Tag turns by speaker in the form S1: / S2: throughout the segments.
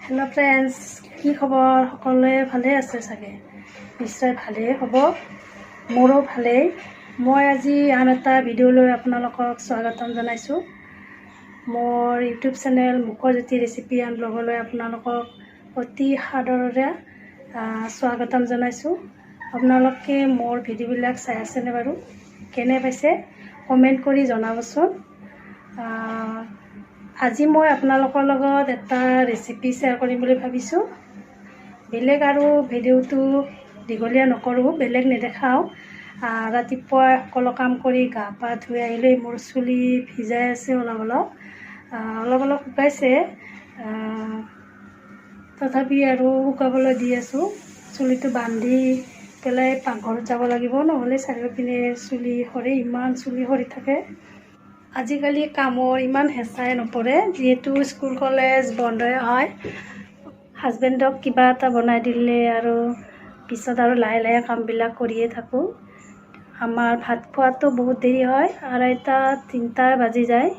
S1: Hello friends কি খবৰ সকলোৱে ভালে আছে চাগে নিশ্চয় ভালেই হ'ব মোৰো ভালেই মই আজি আন এটা ভিডিঅ' লৈ আপোনালোকক স্বাগতম জনাইছোঁ মোৰ ইউটিউব চেনেল মুখজ্যোতি ৰেচিপি এণ্ড ব্লগলৈ আপোনালোকক অতি সাদৰেৰে স্বাগতম জনাইছোঁ আপোনালোকে মোৰ ভিডিঅ'বিলাক চাই আছেনে বাৰু কেনে পাইছে কমেণ্ট কৰি জনাবচোন আজি মই আপোনালোকৰ লগত এটা ৰেচিপি শ্বেয়াৰ কৰিম বুলি ভাবিছোঁ বেলেগ আৰু ভিডিঅ'টো দীঘলীয়া নকৰোঁ বেলেগ নেদেখাওঁ ৰাতিপুৱা সকলো কাম কৰি গা পা ধুই আহিলে মোৰ চুলি ভিজাই আছে অলপ শুকাইছে তথাপি আৰু শুকাবলৈ দি আছোঁ চুলিটো বান্ধি পেলাই পাকঘৰত যাব লাগিব নহ'লে চাৰিওপিনে চুলি সৰে ইমান চুলি সৰি থাকে আজিকালি কামৰ ইমান হেঁচাই নপৰে যিহেতু স্কুল কলেজ বন্ধই হয় হাজবেণ্ডক কিবা এটা বনাই দিলে আৰু পিছত আৰু লাহে লাহে কামবিলাক কৰিয়ে থাকোঁ আমাৰ ভাত খোৱাটো বহুত দেৰি হয় 2:30-3টা বাজি যায়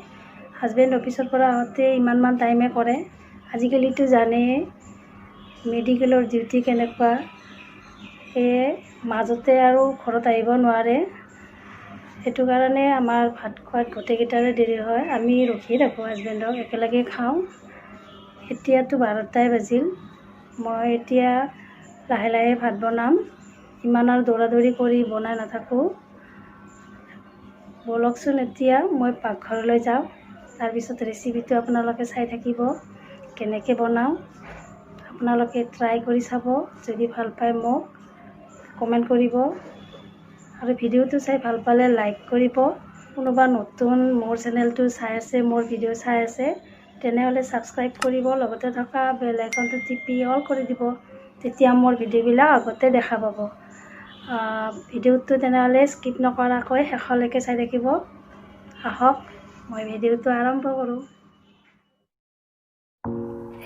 S1: হাজবেণ্ড অফিচৰ পৰা আহোঁতে ইমানমান টাইমে কৰে আজিকালিতো জানেই মেডিকেলৰ ডিউটি কেনেকুৱা সেয়ে মাজতে আৰু ঘৰত আহিব নোৱাৰে সেইটো কাৰণে আমাৰ ভাত খোৱাত গোটেইকেইটাৰে দেৰি হয় আমি ৰখি থাকোঁ হাজবেণ্ডক একেলগে খাওঁ এতিয়াতো 12টাই বাজিল মই এতিয়া লাহে লাহে ভাত বনাম ইমান আৰু দৌৰাদৌৰি কৰি বনাই নাথাকোঁ বলকচোন এতিয়া মই পাকঘৰলৈ যাওঁ তাৰপিছত ৰেচিপিটো আপোনালোকে চাই থাকিব কেনেকৈ বনাওঁ আপোনালোকে ট্ৰাই কৰি চাব যদি ভাল পায় মোক কমেণ্ট কৰিব আৰু ভিডিঅ'টো চাই ভাল পালে লাইক কৰিব কোনোবা নতুন মোৰ চেনেলটো চাই আছে মোৰ ভিডিঅ' চাই আছে তেনেহ'লে ছাবস্ক্ৰাইব কৰিব লগতে থকা বেল আইকনটো টিপি অল কৰি দিব তেতিয়া মোৰ ভিডিঅ'বিলাক আগতে দেখা পাব ভিডিঅ'টো তেনেহ'লে স্কিপ নকৰাকৈ শেষলৈকে চাই থাকিব আহক মই ভিডিঅ'টো আৰম্ভ কৰোঁ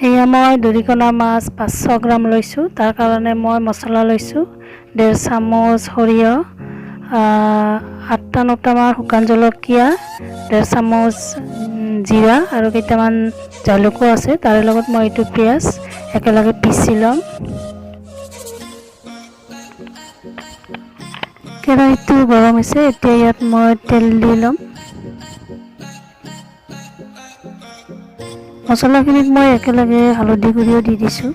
S1: এয়া মই দৰিকণা মাছ 500 গ্ৰাম লৈছোঁ তাৰ কাৰণে মই মছলা লৈছোঁ 1.5 চামুচ সৰিয়হ 8-9টামান শুকান জলকীয়া 1.5 চামুচ জিৰা আৰু কেইটামান জালুকো আছে তাৰে লগত মই এইটো পিঁয়াজ একেলগে পিচি ল'ম কেৰাহীটো গৰম হৈছে এতিয়া ইয়াত মই তেল দি ল'ম মছলাখিনিত মই একেলগে হালধি গুড়িও দি দিছোঁ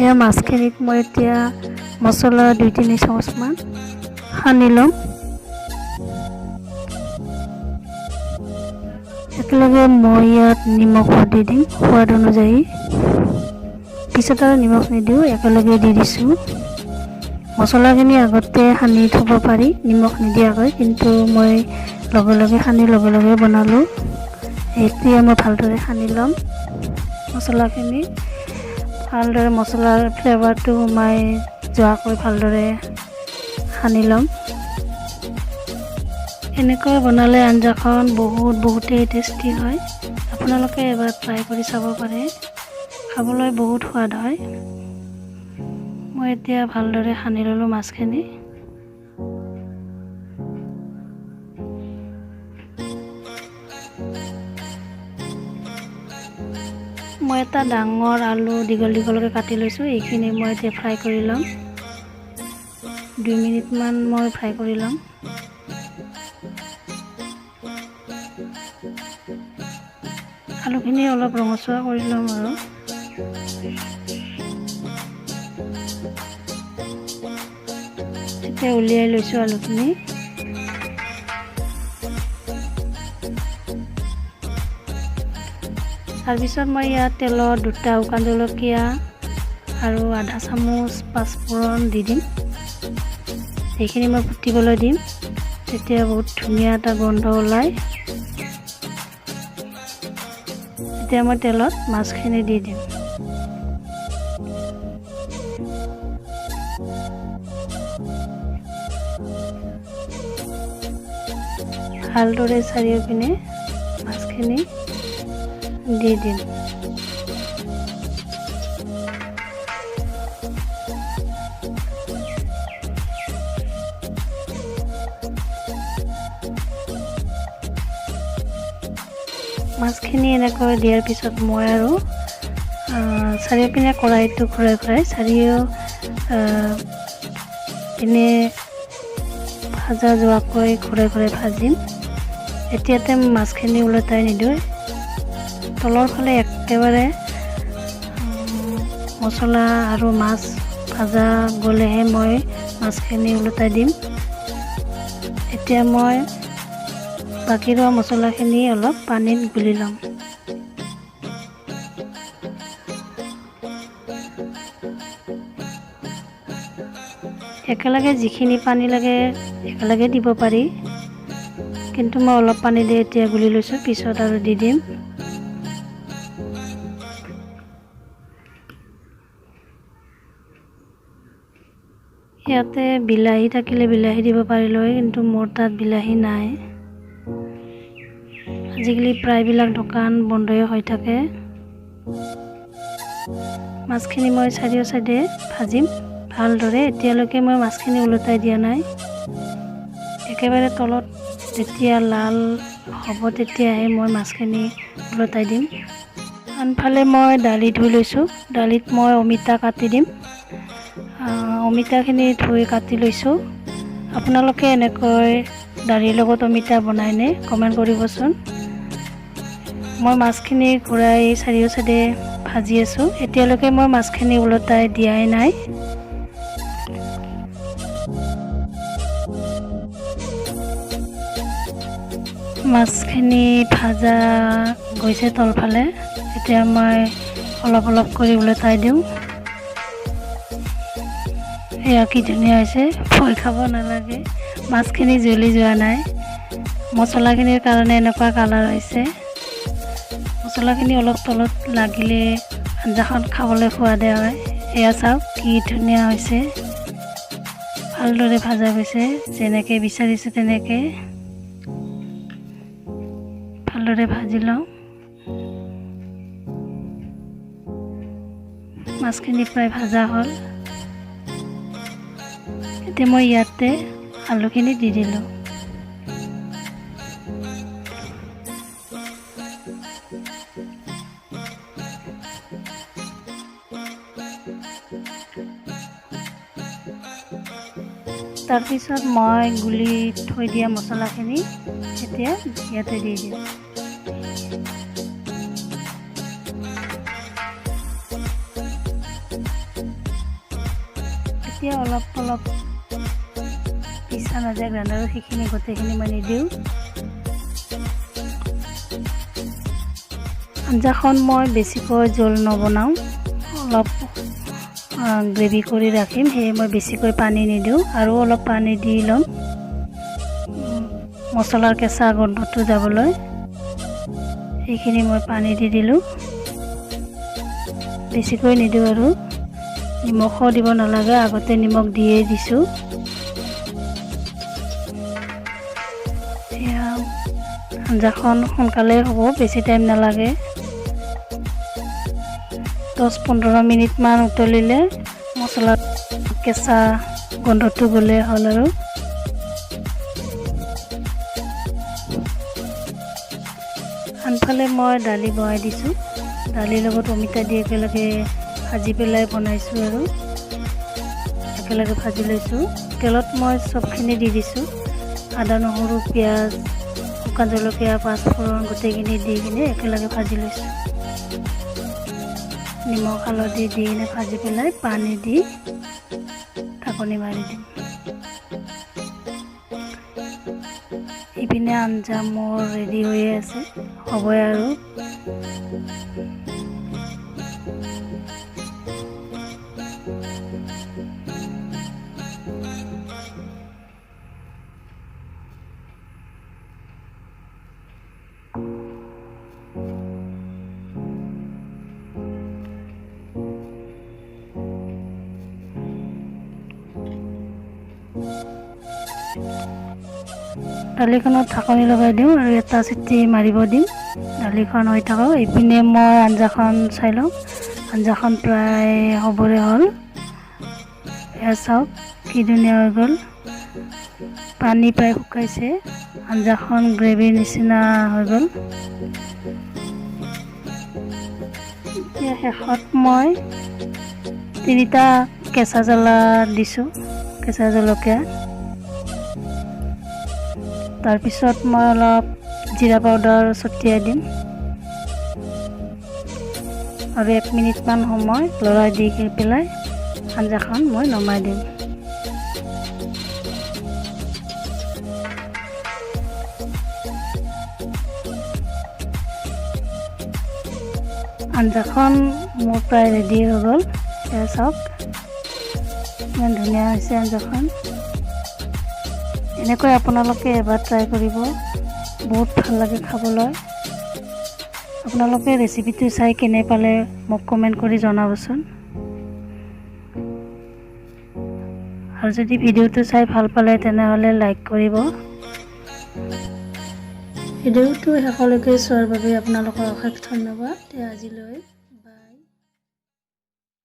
S1: এয়া মাছখিনিত মই এতিয়া মছলা 2-3 চামুচমান সানি ল'ম একেলগে মই ইয়াত নিমখ দি দিম সোৱাদ অনুযায়ী পিছত আৰু নিমখ নিদিওঁ একেলগে দি দিছোঁ মছলাখিনি আগতে সানি থ'ব পাৰি নিমখ নিদিয়াকৈ কিন্তু মই লগে সানি লগে বনালোঁ এতিয়া মই ভালদৰে সানি ল'ম মছলাখিনি ভালদৰে মছলাৰ ফ্লেভাৰটো সোমাই যোৱাকৈ ভালদৰে সানি ল'ম এনেকৈ বনালে আঞ্জাখন বহুতেই টেষ্টি হয় আপোনালোকে এবাৰ ট্ৰাই কৰি চাব পাৰে খাবলৈ বহুত সোৱাদ হয় মই এতিয়া ভালদৰে সানি ল'লোঁ মাছখিনি মই এটা ডাঙৰ আলু দীঘলকৈ কাটি লৈছোঁ এইখিনি মই এতিয়া ফ্ৰাই কৰি ল'ম 2 মিনিটমান মই ফ্ৰাই কৰি ল'ম আলুখিনি অলপ ৰঙচুৱা কৰি ল'ম আৰু এতিয়া উলিয়াই লৈছোঁ আলুখিনি তাৰপিছত মই ইয়াত তেলত 2টা শুকান জলকীয়া আৰু 1/2 চামুচ পাঁচফোৰণ দি দিম এইখিনি মই ফুটিবলৈ দিম তেতিয়া বহুত ধুনীয়া এটা গোন্ধ ওলায় এতিয়া মই তেলত মাছখিনি দি দিম ভালদৰে চাৰিওপিনে মাছখিনি দি দিম মাছখিনি এনেকৈ দিয়াৰ পিছত মই আৰু চাৰিওপিনে কড়াইটো ঘূৰাই ঘূৰাই চাৰিও পিনে ভাজা যোৱাকৈ ঘূৰাই ঘূৰাই ভাজিম। এতিয়াতে মাছখিনি ওলটাই নিদিওঁ, তলৰ ফালে একেবাৰে মছলা আৰু মাছ ভাজা গ'লেহে মই মাছখিনি ওলটাই দিম। এতিয়া মই বাকী ৰোৱা মছলাখিনি অলপ পানীত গুলি ল'ম। একেলগে যিখিনি পানী লাগে একেলগে দিব পাৰি, কিন্তু মই অলপ পানী দি এতিয়া গুলি লৈছোঁ, পিছত আৰু দি দিম। ইয়াতে বিলাহী থাকিলে বিলাহী দিব পাৰিলোঁ হয়, কিন্তু মোৰ তাত বিলাহী নাই। আজিকালি প্ৰায়বিলাক দোকান বন্ধই হৈ থাকে। মাছখিনি মই চাৰিও চাইডে ভাজিম ভালদৰে। এতিয়ালৈকে মই মাছখিনি ওলটাই দিয়া নাই। একেবাৰে তলত যেতিয়া লাল হ'ব তেতিয়াহে মই মাছখিনি ওলটাই দিম। আনফালে মই দালি ধুই লৈছোঁ। দালিত মই অমিতা কাটি দিম। অমিতাখিনি ধুই কাটি লৈছোঁ। আপোনালোকে এনেকৈ দালিৰ লগত অমিতা বনাইনে? কমেণ্ট কৰিবচোন। মই মাছখিনি ঘূৰাই চাৰিও চাইডে ভাজি আছোঁ। এতিয়ালৈকে মই মাছখিনি ওলটাই দিয়াই নাই। মাছখিনি ভাজা গৈছে তলফালে। এতিয়া মই অলপ অলপ কৰি ওলটাই দিওঁ। এয়া কি ধুনীয়া হৈছে, ভয় খাব নালাগে। মাছখিনি জ্বলি যোৱা নাই, মছলাখিনিৰ কাৰণে এনেকুৱা কালাৰ হৈছে। মছলাখিনি অলপ তলত লাগিলে আঞ্জাখন খাবলৈ সোৱাদে হয়। এয়া চাওক কি ধুনীয়া হৈছে, ভালদৰে ভাজা গৈছে। যেনেকৈ বিচাৰিছোঁ তেনেকৈ ভালদৰে ভাজি লওঁ। মাছখিনি প্ৰায় ভাজা হ'ল। এতিয়া মই ইয়াতে আলুখিনি দি দিলোঁ। তাৰপিছত মই গুলি থৈ দিয়া মছলাখিনি এতিয়া ইয়াতে দি দিম। এতিয়া অলপ অলপ পিছা নাযায় গ্ৰাইণ্ডাৰত, সেইখিনি গোটেইখিনি মই নিদিওঁ। আঞ্জাখন মই বেছিকৈ জোল নবনাওঁ, অলপ গ্ৰেভি কৰি ৰাখিম, সেয়ে মই বেছিকৈ পানী নিদিওঁ। আৰু অলপ পানী দি ল'ম মছলাৰ কেঁচা গোন্ধটো যাবলৈ। সেইখিনি মই পানী দি দিলোঁ, বেছিকৈ নিদিওঁ। আৰু নিমখো দিব নালাগে, আগতে নিমখ দিয়েই দিছোঁ। এতিয়া আঞ্জাখন সোনকালে হ'ব, বেছি টাইম নালাগে। 10-15 মিনিটমান উতলিলে মছলাত কেঁচা গোন্ধটো গ'লে হ'ল। আৰু আনফালে মই দালি বহাই দিছোঁ। দালিৰ লগত অমিতা দি একেলগে ভাজি পেলাই বনাইছোঁ আৰু একেলগে ভাজি লৈছোঁ। তেলত মই চবখিনি দি দিছোঁ, আদা নহৰু পিঁয়াজ শুকান জলকীয়া পাঁচফোৰণ গোটেইখিনি দি কিনে একেলগে ভাজি লৈছোঁ। নিমখ হালধি দি কিনে ভাজি পেলাই পানী দি ঢাকনি মাৰি দিম। ইপিনে আঞ্জা মোৰ ৰেডি হৈয়ে আছে, হ'বই আৰু। দালিখনত ঢাকনি লগাই দিওঁ আৰু এটা চিটি মাৰিব দিম। দালিখন হৈ থাকক। এইপিনে মই আঞ্জাখন চাই লওঁ। আঞ্জাখন প্ৰায় হ'বৰে হ'ল। এয়া চাওক কি ধুনীয়া হৈ গ'ল, পানী প্ৰায় শুকাইছে, আঞ্জাখন গ্ৰেভিৰ নিচিনা হৈ গ'ল। এতিয়া শেষত মই 3টা কেঁচা জ্বলা দিছোঁ, কেঁচা জলকীয়া। তাৰপিছত মই অলপ জিৰা পাউডাৰ ছটিয়াই দিম আৰু 1 মিনিটমান সময় লৰাই দি পেলাই আঞ্জাখন মই নমাই দিম। আঞ্জাখন মোৰ প্ৰায় ৰেডি হৈ গ'ল। এয়া চাওক ইমান ধুনীয়া হৈছে আঞ্জাখন। এনেকৈ আপোনালোকে এবাৰ ট্ৰাই কৰিব, বহুত ভাল লাগে খাবলৈ। আপোনালোকে ৰেচিপিটো চাই কেনে পালে মোক কমেণ্ট কৰি জনাবচোন। আৰু যদি ভিডিঅ'টো চাই ভাল পালে তেনেহ'লে লাইক কৰিব। ভিডিঅ'টো শেষলৈকে চোৱাৰ বাবে আপোনালোকক অশেষ ধন্যবাদ। আজিলৈ